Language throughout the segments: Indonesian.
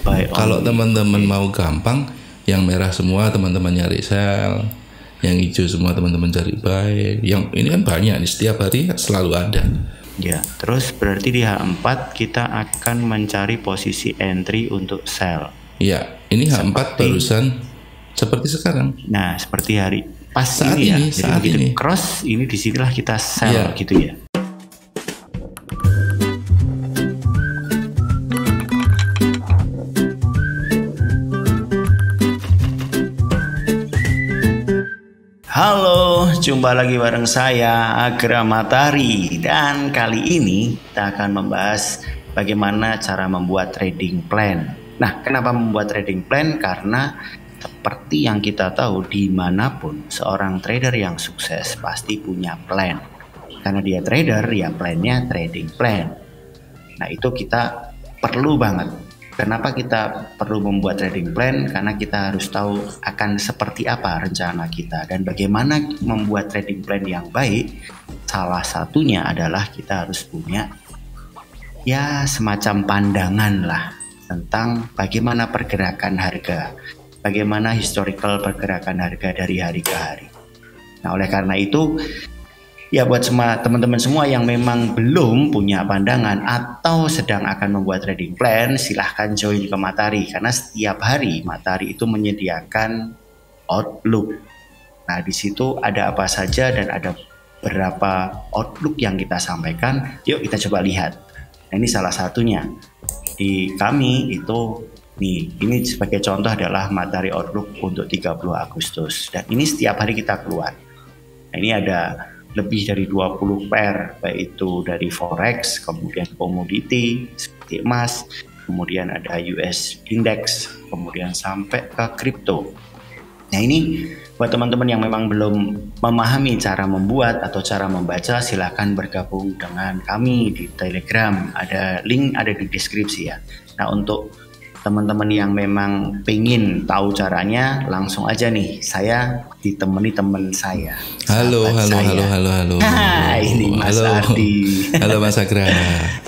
Kalau only. teman-teman mau gampang, yang merah semua teman-teman nyari sell, yang hijau semua teman-teman cari buy. Yang ini kan banyak nih, setiap hari selalu ada. Ya, terus berarti di H4 kita akan mencari posisi entry untuk sell. Ya, ini H4 barusan seperti sekarang. Nah, seperti hari pas Saat ini ya. ini, Jadi saat begitu ini. cross, ini disinilah kita sell Iya. gitu ya. Halo, jumpa lagi bareng saya Agra Matahari, dan kali ini kita akan membahas bagaimana cara membuat trading plan. Nah, kenapa membuat trading plan? Karena seperti yang kita tahu, dimanapun seorang trader yang sukses pasti punya plan. Karena dia trader, ya plannya trading plan. Nah, itu kita perlu banget. Kenapa kita perlu membuat trading plan? Karena kita harus tahu akan seperti apa rencana kita dan bagaimana membuat trading plan yang baik. Salah satunya adalah kita harus punya ya semacam pandangan lah tentang bagaimana pergerakan harga, bagaimana historical pergerakan harga dari hari ke hari. Nah, oleh karena itu ya buat semua teman-teman semua yang memang belum punya pandangan atau sedang akan membuat trading plan, silahkan join ke Matahari karena setiap hari Matahari itu menyediakan outlook. Nah, di situ ada apa saja dan ada berapa outlook yang kita sampaikan. Yuk kita coba lihat. Nah, ini salah satunya. Di kami itu nih, ini sebagai contoh adalah Matahari Outlook untuk 30 Agustus dan ini setiap hari kita keluar. Nah, ini ada lebih dari 20 pair, baik itu dari forex, kemudian komoditi seperti emas, kemudian ada US index, kemudian sampai ke kripto. Nah, ini buat teman-teman yang memang belum memahami cara membuat atau cara membaca, silahkan bergabung dengan kami di Telegram. Ada link ada di deskripsi ya. Nah, untuk teman-teman yang memang pengen tahu caranya, langsung aja nih, saya ditemani teman saya. Halo. Ini Mas Halo. Ardi. Halo Mas Agra.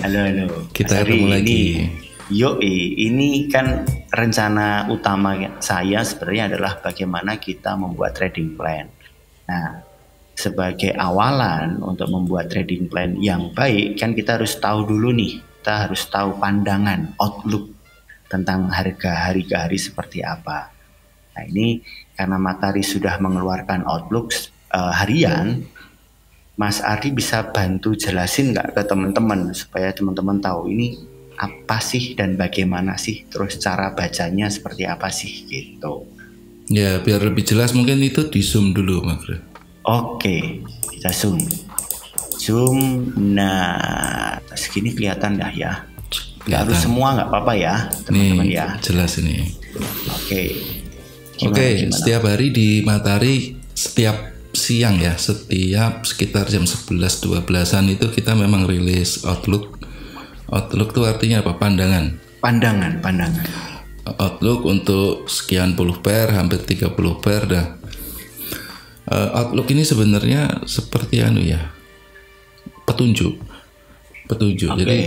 Halo. Kita Mas Ardi, ketemu lagi. Ini kan rencana utama saya sebenarnya adalah bagaimana kita membuat trading plan. Nah, sebagai awalan untuk membuat trading plan yang baik, kan kita harus tahu dulu nih, kita harus tahu pandangan, outlook tentang harga hari ke hari seperti apa. Nah, ini karena Matahari sudah mengeluarkan outlook harian, Mas Ardi bisa bantu jelasin nggak ke teman-teman supaya teman-teman tahu ini apa sih dan bagaimana sih, terus cara bacanya seperti apa sih gitu. Ya, biar lebih jelas mungkin itu di zoom dulu, Mas Agra. Oke, kita zoom. Nah, segini kelihatan dah ya. Nggak harus semua, nggak apa-apa ya teman-teman ya. Jelas ini. Oke. Gimana? Setiap hari di Matahari, setiap siang ya, setiap sekitar jam 11-12an itu kita memang rilis outlook. Outlook itu artinya apa? Pandangan. Outlook untuk sekian puluh pair, hampir 30 pair dah. Outlook ini sebenarnya seperti petunjuk. Okay. Jadi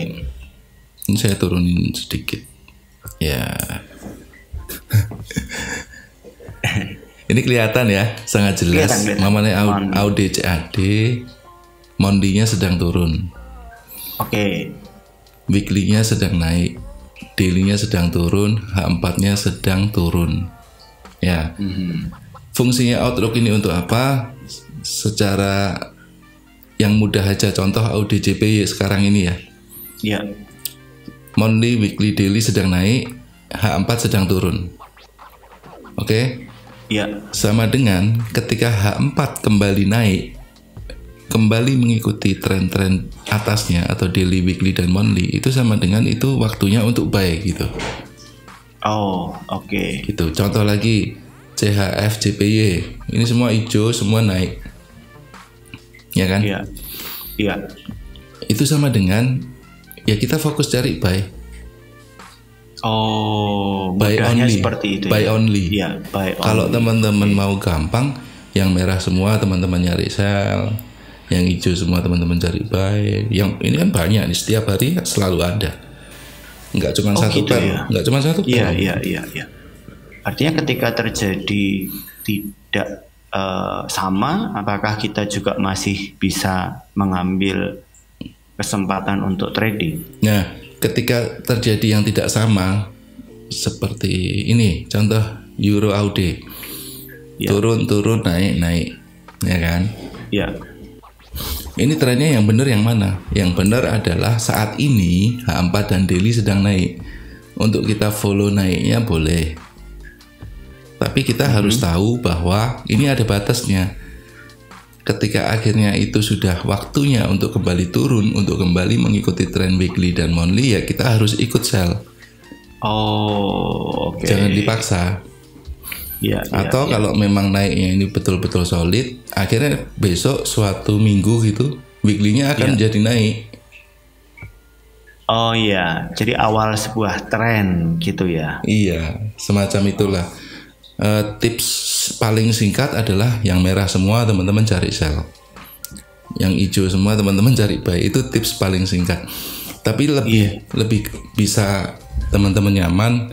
ini saya turunin sedikit. Ya. Ini kelihatan ya, sangat jelas. Namanya Audi CAD, Mondinya sedang turun. Oke. Weekly-nya sedang naik, daily-nya sedang turun, H4-nya sedang turun. Ya. Fungsinya Outlook ini untuk apa? Secara yang mudah aja, contoh Audi JPY sekarang ini ya. Iya. Monthly, weekly, daily sedang naik, H4 sedang turun. Oke? Iya. Sama dengan ketika H4 kembali naik, kembali mengikuti tren-tren atasnya atau daily, weekly, dan monthly, itu sama dengan itu waktunya untuk buy gitu. Oh, oke. Gitu. Contoh lagi, CHF, JPY, ini semua hijau, semua naik. Ya kan? Iya. Iya. Itu sama dengan ya kita fokus cari buy. Oh, Buy only. Seperti itu. Buy only. Iya, buy only. Kalau teman-teman mau gampang, yang merah semua teman-teman nyari sell, yang hijau semua teman-teman cari buy. Yang ini kan banyak nih, setiap hari selalu ada. nggak cuma satu gitu pair, ya. nggak cuma satu pair. Iya. Artinya ketika terjadi tidak sama, apakah kita juga masih bisa mengambil kesempatan untuk trading? Nah, ketika terjadi yang tidak sama, seperti ini, contoh Euro AUD, turun naik, ya kan? Ya. Ini trennya yang benar yang mana? Yang benar adalah saat ini H4 dan daily sedang naik. Untuk kita follow naiknya boleh. Tapi kita harus tahu bahwa ini ada batasnya. Ketika akhirnya itu sudah waktunya untuk kembali turun, untuk kembali mengikuti tren weekly dan monthly, ya kita harus ikut sell. Oh, oke. Jangan dipaksa. Atau kalau memang naiknya ini betul-betul solid, akhirnya besok suatu minggu gitu weekly-nya akan jadi naik. Oh iya, jadi awal sebuah tren gitu ya. Iya, semacam itulah. Tips paling singkat adalah yang merah semua teman-teman cari sell, yang hijau semua teman-teman cari buy. Itu tips paling singkat. Tapi lebih bisa teman-teman nyaman,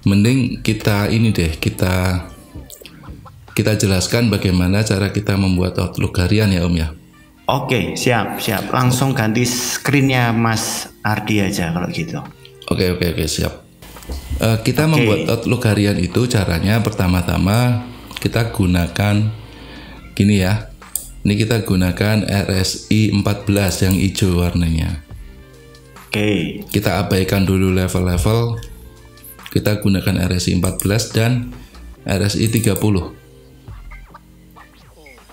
mending kita ini deh, kita jelaskan bagaimana cara kita membuat outlook harian ya Om ya. Oke, siap. Langsung ganti screen-nya Mas Ardi aja kalau gitu. Oke, siap. Kita membuat outlook harian itu caranya pertama-tama kita gunakan gini ya. Ini kita gunakan RSI 14 yang hijau warnanya. Oke. Kita abaikan dulu level-level. Kita gunakan RSI 14 dan RSI 30.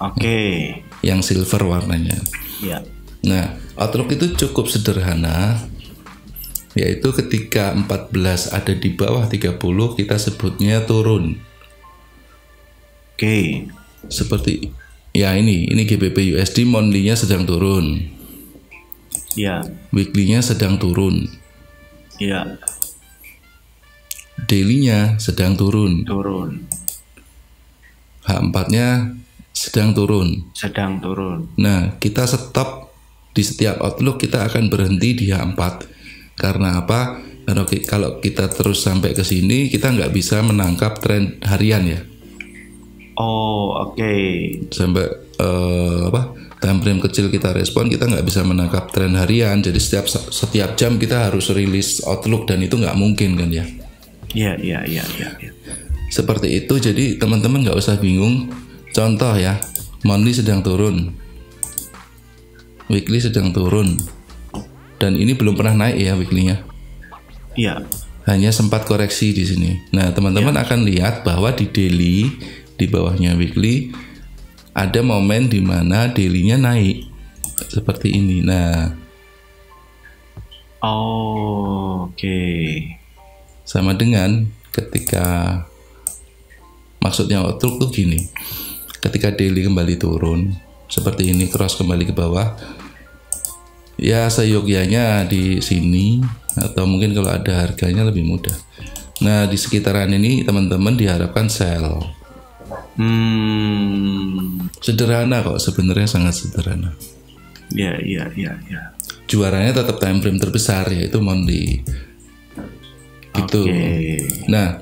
Oke. Yang silver warnanya. Ya. Nah, outlook itu cukup sederhana. Yaitu ketika 14 ada di bawah 30, kita sebutnya turun. Oke. Seperti ya ini GBP USD monthly-nya sedang turun. Ya. Weekly-nya sedang turun. Ya. Daily-nya sedang turun. H4-nya sedang turun. Nah, kita stop di setiap outlook, kita akan berhenti di H4. Karena apa? Karena kalau kita terus sampai ke sini, kita nggak bisa menangkap tren harian ya. Oh, oke. Sampai time frame kecil kita respon, kita nggak bisa menangkap tren harian. Jadi setiap jam kita harus rilis outlook dan itu nggak mungkin kan ya. Iya. Seperti itu. Jadi teman-teman nggak usah bingung. Contoh ya, monthly sedang turun, weekly sedang turun. Dan ini belum pernah naik ya weekly-nya. Iya. Hanya sempat koreksi di sini. Nah, teman-teman akan lihat bahwa di daily, di bawahnya weekly, ada momen di mana daily-nya naik. Seperti ini. Nah. Oke. Sama dengan ketika maksudnya outlook tuh gini. Ketika daily kembali turun, seperti ini, cross kembali ke bawah. Ya seyogyanya di sini, atau mungkin kalau ada harganya lebih mudah. Nah, di sekitaran ini teman-teman diharapkan sell. Sederhana kok, sebenarnya sangat sederhana. Iya. Juaranya tetap time frame terbesar, yaitu monthly. Gitu. Nah,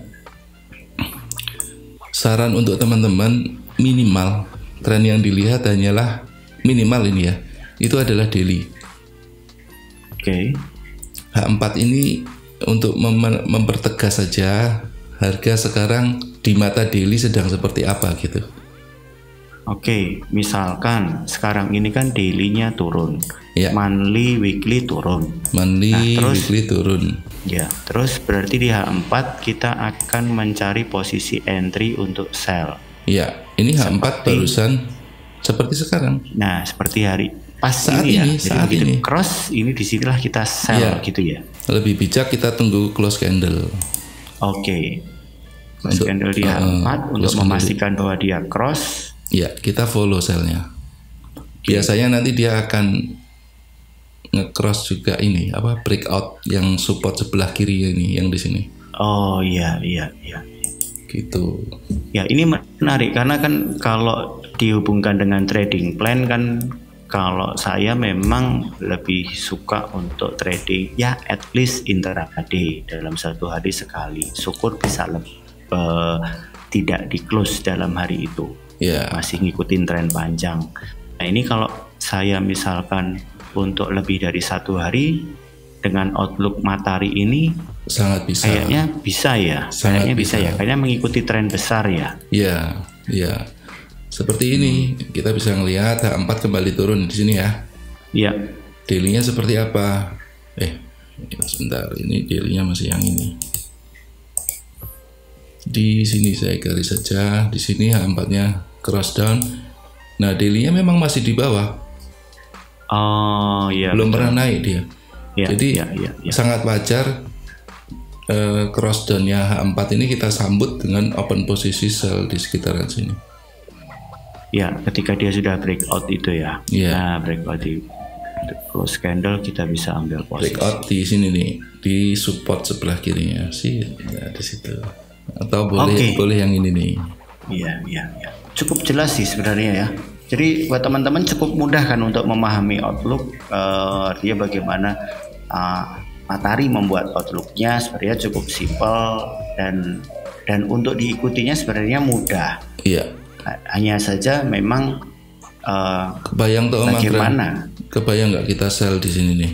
saran untuk teman-teman, minimal tren yang dilihat hanyalah minimal ini ya, itu adalah daily. H4 ini untuk mempertegas saja harga sekarang di mata daily sedang seperti apa gitu. Misalkan sekarang ini kan daily-nya turun, monthly, weekly turun. Weekly turun. Ya, terus berarti di H4 kita akan mencari posisi entry untuk sell. Ya, ini H4 barusan seperti sekarang. Nah, seperti hari pas saat ini, saat ini cross ini disinilah kita sell gitu ya. Lebih bijak kita tunggu close candle. Close candle di H4 untuk memastikan bahwa dia cross. Ya, kita follow sellnya. Biasanya nanti dia akan nge-cross juga ini breakout yang support sebelah kiri ini yang di sini. Oh iya. Gitu. Ya, ini menarik karena kan kalau dihubungkan dengan trading plan kan kalau saya memang lebih suka untuk trading ya at least intraday dalam satu hari sekali. Syukur bisa tidak di close dalam hari itu. Masih ngikutin tren panjang. Nah ini kalau saya misalkan untuk lebih dari satu hari dengan outlook matahari ini sangat bisa. Kayaknya bisa ya. Kayaknya bisa ya. Kayaknya mengikuti tren besar ya. Iya. Seperti ini kita bisa ngelihat H4 kembali turun di sini ya. Iya. Daily-nya seperti apa? Sebentar, ini daily-nya masih yang ini. Di sini saya garis saja. Di sini H4-nya cross down. Nah, daily-nya memang masih di bawah. Oh iya. Belum pernah naik dia. Jadi sangat wajar cross down-nya H4 ini kita sambut dengan open posisi sell di sekitaran sini. Ya, ketika dia sudah breakout itu ya. Nah, breakout di close candle kita bisa ambil posisi. Breakout di sini nih, di support sebelah kirinya sih, di situ. Atau boleh yang ini nih. Iya. Cukup jelas sih sebenarnya ya. Jadi buat teman-teman cukup mudah kan untuk memahami outlook. Dia bagaimana matahari membuat outlooknya sebenarnya cukup simpel dan untuk diikutinya sebenarnya mudah. Iya. Hanya saja memang kebayang tuh Om bagaimana? Kebayang nggak kita sell di sini nih?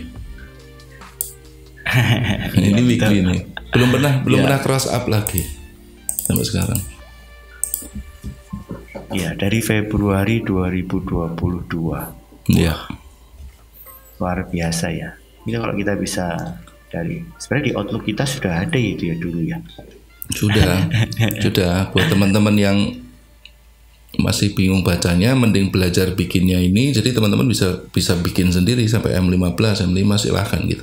Ini weekly nih. Belum pernah cross up lagi sampai sekarang. Ya, dari Februari 2022. Iya. Luar biasa ya. Ini kalau kita bisa sebenarnya di outlook kita sudah ada itu ya dulu ya. Sudah. Buat teman-teman yang masih bingung bacanya, mending belajar bikinnya ini. Jadi teman-teman bisa bikin sendiri sampai M15, M5 silahkan gitu.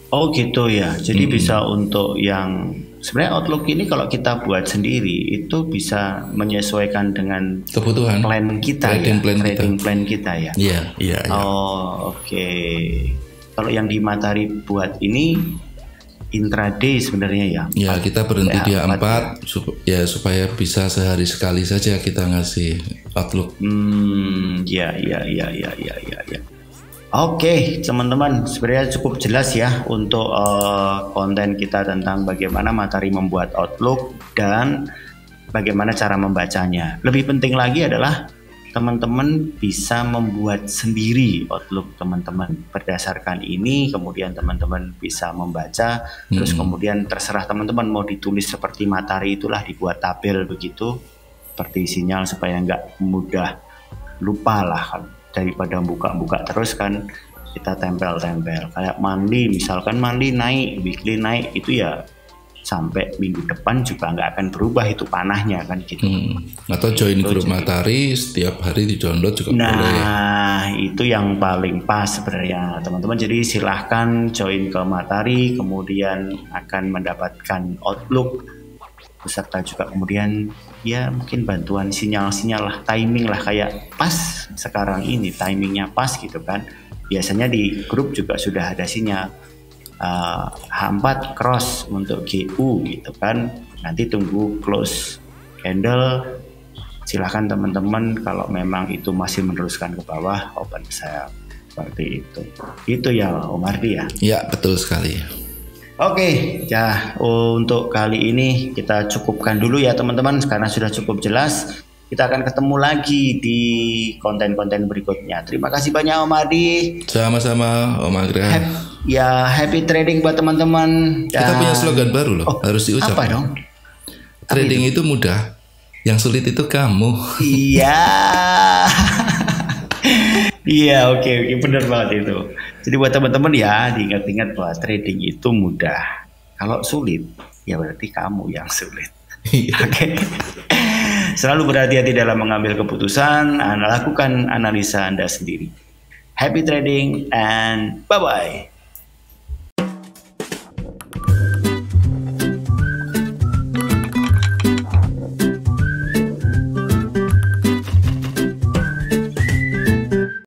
Oh gitu ya. Jadi bisa untuk yang sebenarnya outlook ini kalau kita buat sendiri itu bisa menyesuaikan dengan kebutuhan plan kita trading plan kita ya. Iya. Oh oke. Kalau yang di Matahari buat ini intraday sebenarnya ya. Ya kita berhenti di A4 ya supaya bisa sehari sekali saja kita ngasih outlook. Ya. Oke, teman-teman, sebenarnya cukup jelas ya untuk konten kita tentang bagaimana matahari membuat outlook dan bagaimana cara membacanya. Lebih penting lagi adalah teman-teman bisa membuat sendiri outlook teman-teman berdasarkan ini, kemudian teman-teman bisa membaca, terus kemudian terserah teman-teman mau ditulis seperti matahari itulah, dibuat tabel begitu seperti sinyal supaya nggak mudah lupa lah, daripada buka-buka terus kan kita tempel-tempel kayak monthly, misalkan monthly naik, weekly naik, itu ya sampai minggu depan juga nggak akan berubah itu panahnya kan gitu. Atau join grup matahari setiap hari di download juga boleh. Nah itu yang paling pas sebenarnya teman-teman. Jadi silahkan join ke matahari, kemudian akan mendapatkan outlook beserta juga kemudian ya mungkin bantuan sinyal-sinyal lah, timing lah, kayak pas sekarang ini timingnya pas gitu kan. Biasanya di grup juga sudah ada sinyal H4 cross untuk GU gitu kan, nanti tunggu close candle. Silahkan teman-teman kalau memang itu masih meneruskan ke bawah open sell seperti itu ya Om Ardi ya. Ya betul sekali. Oke ya, untuk kali ini kita cukupkan dulu ya teman-teman karena sudah cukup jelas. Kita akan ketemu lagi di konten-konten berikutnya. Terima kasih banyak Om Ardi. Sama-sama Om Agra. Ya happy trading buat teman-teman. Kita punya slogan baru loh, harus diucap. Apa dong? Trading itu mudah, yang sulit itu kamu. Iya. Iya oke, benar banget itu. Jadi buat teman-teman ya diingat-ingat bahwa trading itu mudah. Kalau sulit ya berarti kamu yang sulit. Oke. Selalu berhati-hati dalam mengambil keputusan, lakukan analisa Anda sendiri. Happy trading and bye-bye.